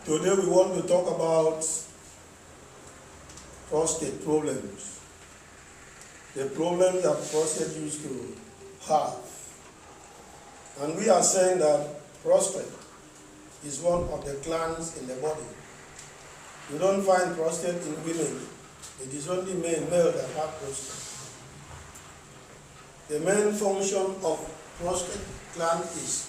Today we want to talk about prostate problems. The problems that prostate used to have. And we are saying that prostate is one of the glands in the body. You don't find prostate in women. It is only male that have prostate. The main function of prostate gland is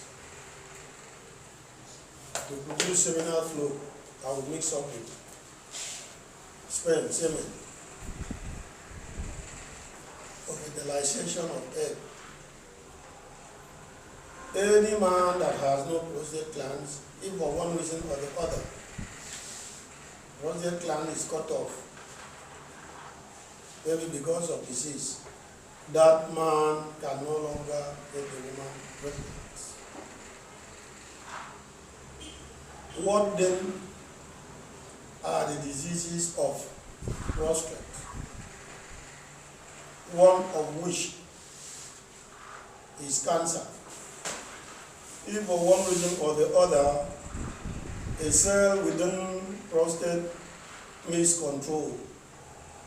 to produce seminal fluid that will mix up with sperm, semen, for fertilization of egg. Any man that has no prostate glands, if for one reason or the other, prostate gland is cut off, maybe because of disease, that man can no longer get the woman pregnant. What then are the diseases of prostate? One of which is cancer. If for one reason or the other, a cell within prostate miscontrol,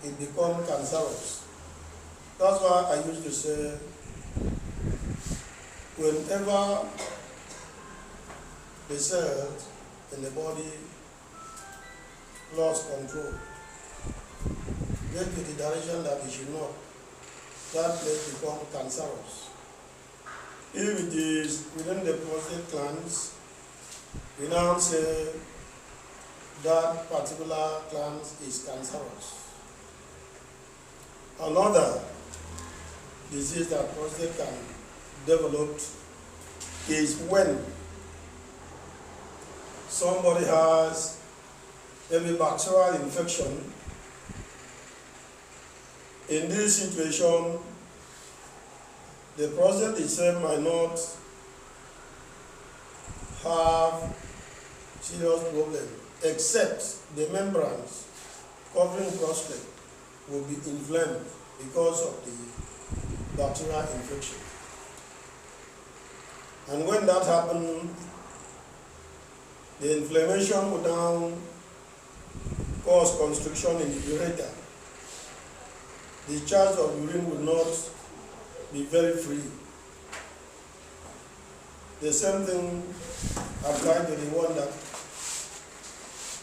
it becomes cancerous. That's why I used to say, whenever the cells in the body lost control, get to the direction that it should not, that place becomes cancerous. If it is within the prostate glands, we now say that particular gland is cancerous. Another disease that prostate can develop is when somebody has maybe bacterial infection. In this situation, the prostate itself might not have serious problem, except the membranes covering prostate will be inflamed because of the bacterial infection. And when that happens, the inflammation will now cause constriction in the ureter. The discharge of urine will not be very free. The same thing applies to the one that,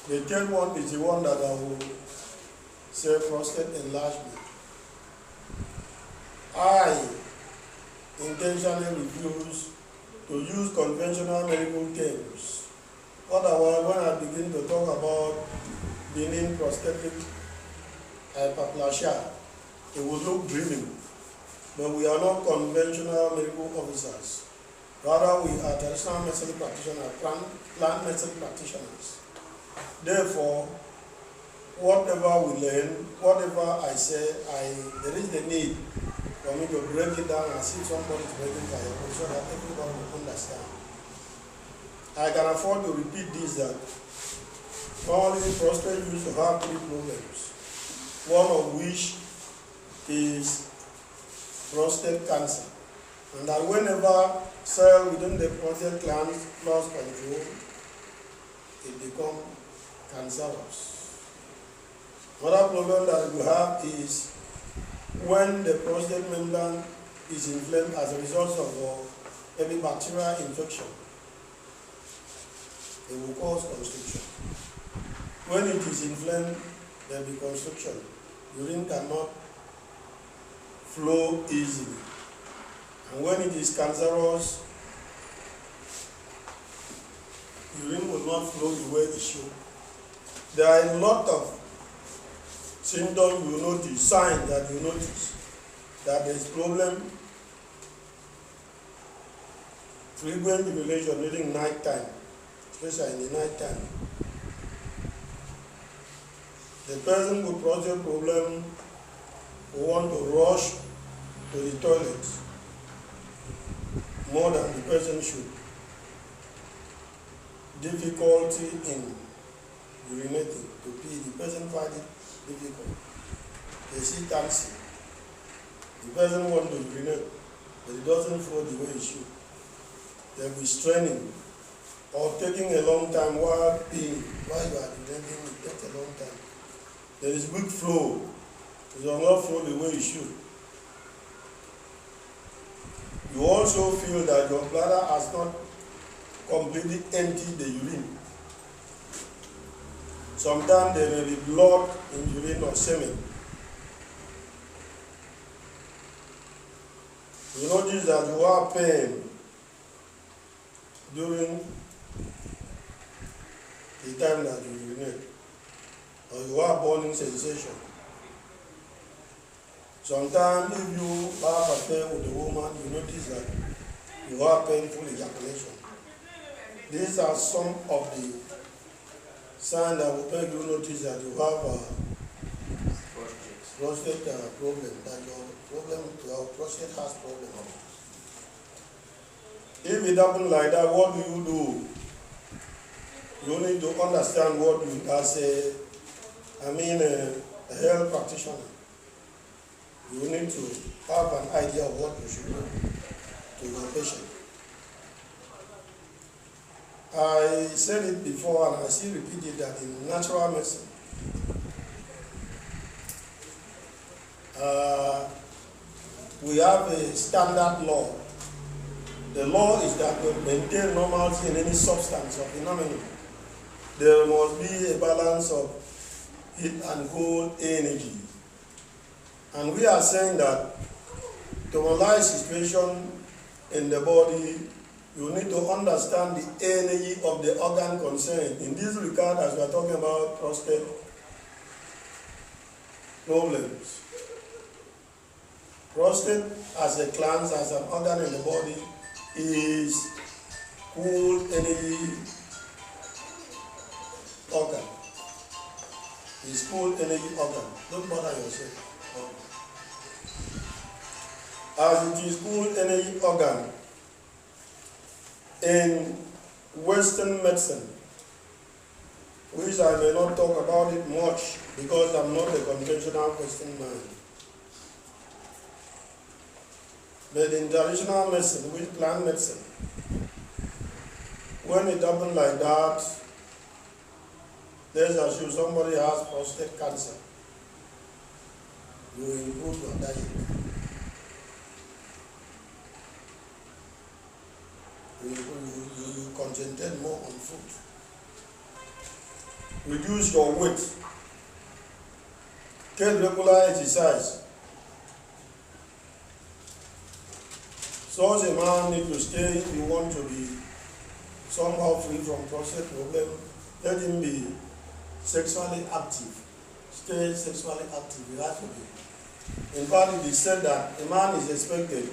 the third one is the one that I will say prostate enlargement. I intentionally refuse to use conventional medical terms. Otherwise, when I begin to talk about benign prostatic hyperplasia, it will look dreamy. But we are not conventional medical officers. Rather, we are traditional medicine practitioners, plant medicine practitioners. Therefore, whatever we learn, whatever I say, there is the need for me to break it down and see somebody is breaking fire so that everybody will understand. I can afford to repeat this, that normally prostate used to have three problems, one of which is prostate cancer, and that whenever cell within the prostate gland lost control, it becomes cancerous. Another problem that we have is when the prostate membrane is inflamed as a result of any bacterial infection, it will cause constriction. When it is inflamed, there will be constriction. Urine cannot flow easily. And when it is cancerous, urine will not flow the way it should. There are a lot of symptoms you notice, signs that you notice that there is problem. Frequent urination during night time, especially in the night time. The person with prostate problem will want to rush to the toilet more than the person should. Difficulty in urinating, to pee, the person finds it difficult. They see taxi. The person wants to urinate, but it doesn't flow the way it should. There will be straining or taking a long time while peeing, while you are urinating, it takes a long time. There is weak flow. It does not flow the way it should. You also feel that your bladder has not completely emptied the urine. Sometimes there may be blood in urine or semen. You notice that you have pain during the time that you urinate, or you have burning sensation. Sometimes if you have a pain with a woman, you notice that you have painful ejaculation. These are some of the signs that will make you notice that you have a prostate problem, that your prostate has problem. If it happens like that, what do? You need to understand what you, as a health practitioner, you need to have an idea of what you should do to your patient. I said it before and I still repeat it, that in natural medicine, we have a standard law. The law is that to maintain normalcy in any substance or phenomenon, there must be a balance of heat and cold energy. And we are saying that to analyze situation in the body, you need to understand the energy of the organ concerned. In this regard, as we are talking about prostate problems, prostate as a gland, as an organ in the body, is cool energy organ. It's cool energy organ. Don't bother yourself. As it is cool energy organ, in Western medicine, which I may not talk about it much because I'm not a conventional Western man. But in traditional medicine, with plant medicine, when it happens like that, let's assume somebody has prostate cancer. You improve your diet. You concentrate more on food. Reduce your weight. Take regular exercise. Such a man needs to stay, if you want to be somehow free from prostate problem, let him be sexually active. Stay sexually active. He has to be. In fact, it is said that a man is expected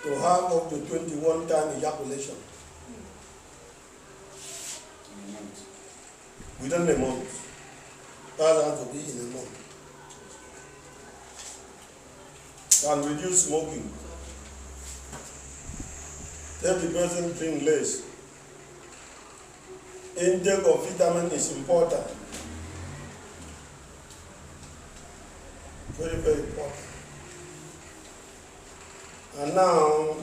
to have up to 21 times ejaculation within a month. That has to be in a month. And reduce smoking. Let the person drink less. Intake of vitamin is important. Very, very important. And now,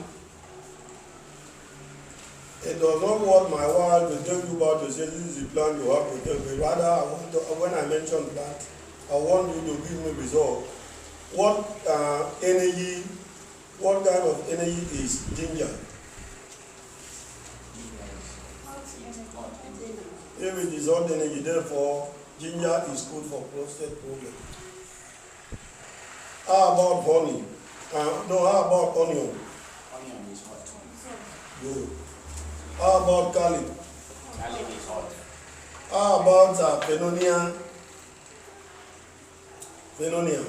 it does not want my while to tell you about to say this is the plan you have to take, but rather I want to, when I mention that, I want you to give me result. What energy, what kind of energy is ginger? If it is hot energy, therefore ginger is good for prostate problem. How about honey? No, how about onion? Onion is hot. Good. How about garlic? Garlic is hot. How about phenomena? Phenomena.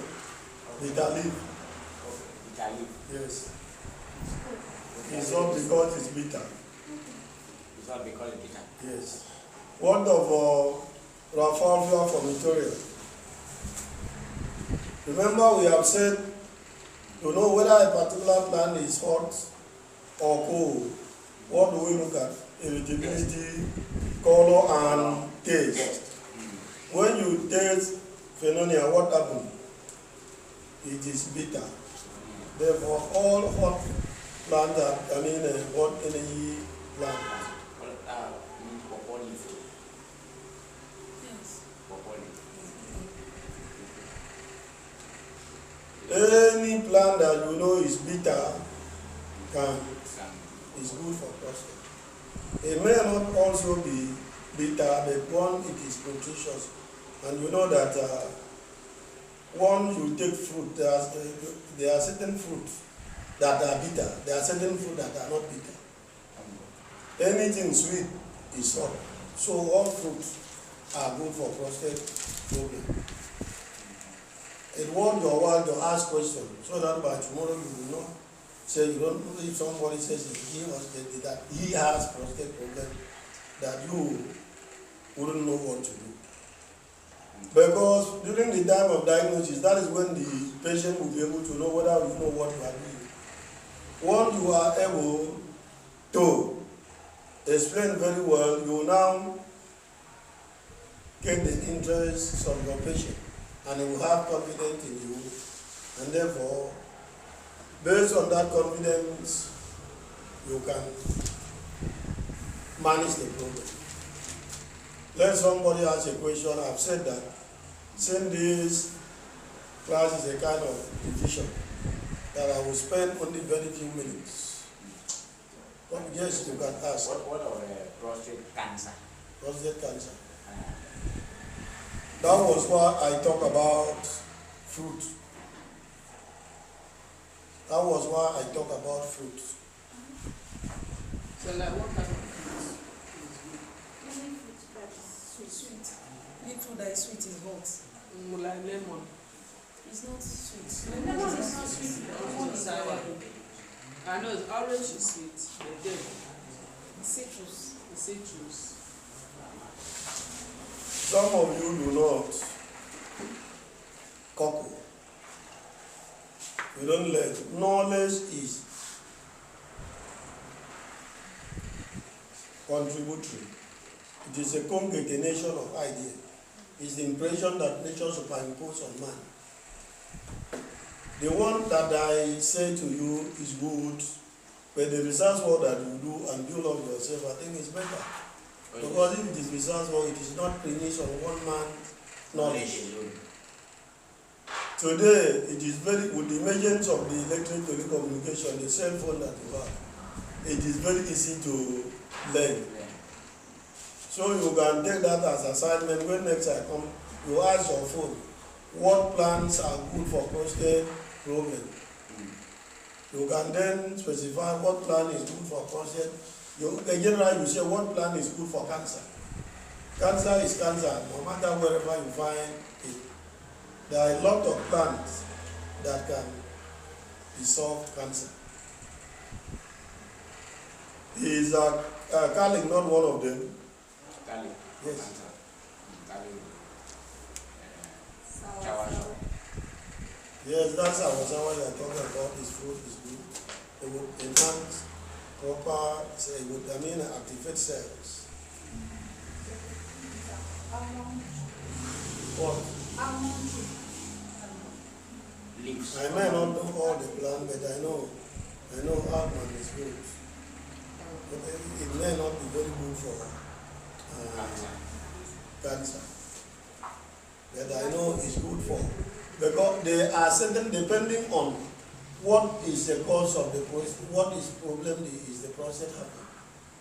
Bitter leaf. Bitter leaf. Yes. It's not because it's bitter. It's not because it's bitter. Yes. What of Raphael from Victoria? Remember, we have said to know whether a particular plant is hot or cold. What do we look at? Irritability, color, and taste. When you taste phenomena, what happens? It is bitter. Therefore, all hot plants are, hot energy plants. food. Yes. Broccoli. Any plant that you know is bitter is good for prostate. It may not also be bitter, but one, it is nutritious. And you know that once you take fruit, there are certain fruits that are bitter. There are certain fruits that are not bitter. Anything sweet is sour. So all fruits are good for prostate problem. It won't your while to ask questions so that by tomorrow you will not say you don't know if somebody says that he has prostate problem that you wouldn't know what to do. Because during the time of diagnosis, that is when the patient will be able to know whether you know what you are doing. Once you are able to explain very well, you will now get the interest of your patient and he will have confidence in you, and therefore, based on that confidence, you can manage the problem. Let somebody ask a question. I've said that since this class is a kind of division, that I will spend only very few minutes. But yes, you can ask. What of prostate cancer? Prostate cancer. That was why I talk about fruit. That was why I talk about fruit. So like what kind of fruit is good? Any fruit that is sweet. Any fruit that is sweet is hot. Like lemon. It's not sweet. Lemon is not sweet. Lemon is sour. sour. I know orange is sweet, but then Citrus. the citrus. Some of you do not cocoa. You don't learn. Knowledge is contributory. It is a concatenation of ideas. It's the impression that nature superimposed on man. The one that I say to you is good, but the research work that you do and build up yourself, I think is better. Because if it is research work, it is not premised on one man's knowledge. Today, it is very, with the emergence of the electronic telecommunication, the cell phone that you have, it is very easy to learn. So you can take that as assignment. When next I come, you ask your phone, what plants are good for prostate problem? You can then specify what plant is good for prostate. In general, you say what plant is good for cancer. Cancer is cancer, no matter wherever you find it. There are a lot of plants that can resolve cancer. Is garlic not one of them? Garlic. Yes. Garlic. Sour. Yes, that's our someone you are talking about. This food is good. It would enhance proper, activate cells. Almond. What? Almond. Leaves. I may not know all the plant, but I know almond is good. But it may not be very good for cancer. But I know it's good for, because they are certain depending on what is the cause of the prostate, what is problem is the prostate having.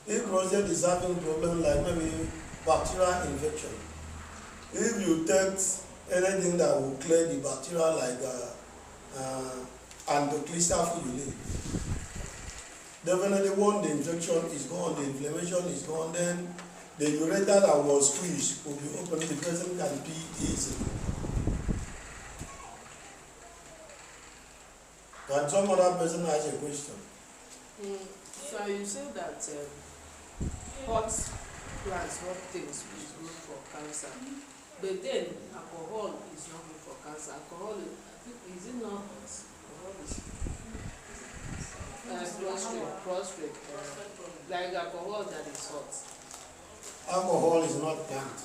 If prostate is having problem like maybe bacterial infection, if you take anything that will clear the bacteria like anticlister, definitely when the infection is gone, the inflammation is gone, then the ureter that was squeezed will be open, the person can pee easily. And some other person has a question. So you say that hot plants, hot things is good for cancer. But then alcohol is not good for cancer. Alcohol, I think, is it not hot? Alcohol is prostrate. Like alcohol that is hot. Alcohol is not plant.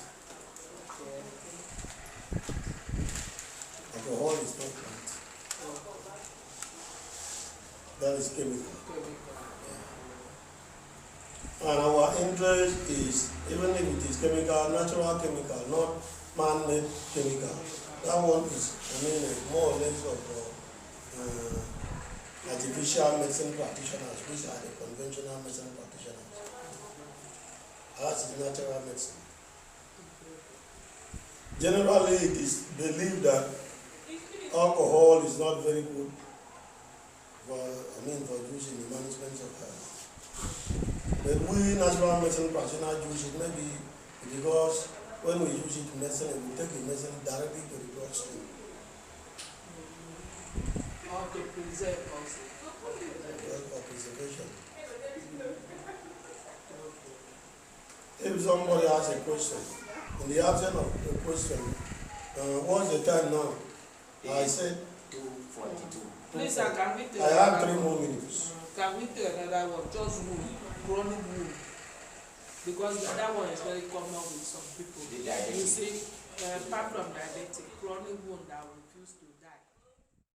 Okay. Alcohol is not plant. That is chemical. Chemical. And our interest is, even if it is chemical, natural chemical, not man-made chemical. That one is, more or less of artificial medicine practitioners, which are the conventional medicine practitioners. Ours is natural medicine. Generally, it is believed that alcohol is not very good for use in the management of health. But we natural medicine practitioners use it maybe because when we use it in medicine, we take the medicine directly to the bloodstream. Or to preserve also. For preservation. If somebody has a question, in the absence of a question, what's the time now? I said 2:42. Please, sir, can we take I have 3 more minutes. Can we take another one? Just wound, chronic wound. Because that one is very common with some people. The diabetic. You see, apart from diabetic, chronic wound that refuse to die.